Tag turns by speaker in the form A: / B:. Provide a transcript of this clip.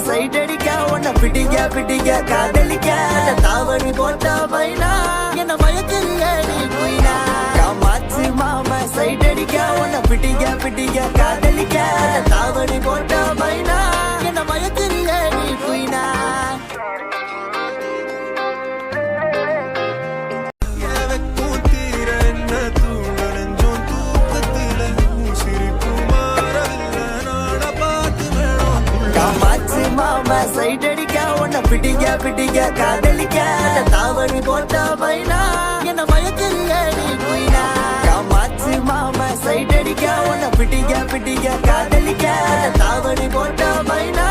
A: side அடிக்க உன்னை பிடிக்க பிடிக்க காதலிக்க தாவணி போட்ட பைனா என்ன மயக்கிறிய நீ குயினா காமாச்சு மாமா சைட் அடிக்க உன்னை பிடிக்க பிடிக்க காதலிக்க தாவணி போட்ட பைனா என்ன மயக்கிறிய நீ குயினா மாமா சைட் அடிக்க உன்னை பிடிக்க பிடிக்க காதலிக்க தாவணி போட்ட பைனா என்ன மயக்கிறிய நீ குயினா காமாச்சு மாமா சைட் அடிக்க உன்னை பிடிக்க பிடிக்க காதலிக்க தாவணி போட்ட பைனா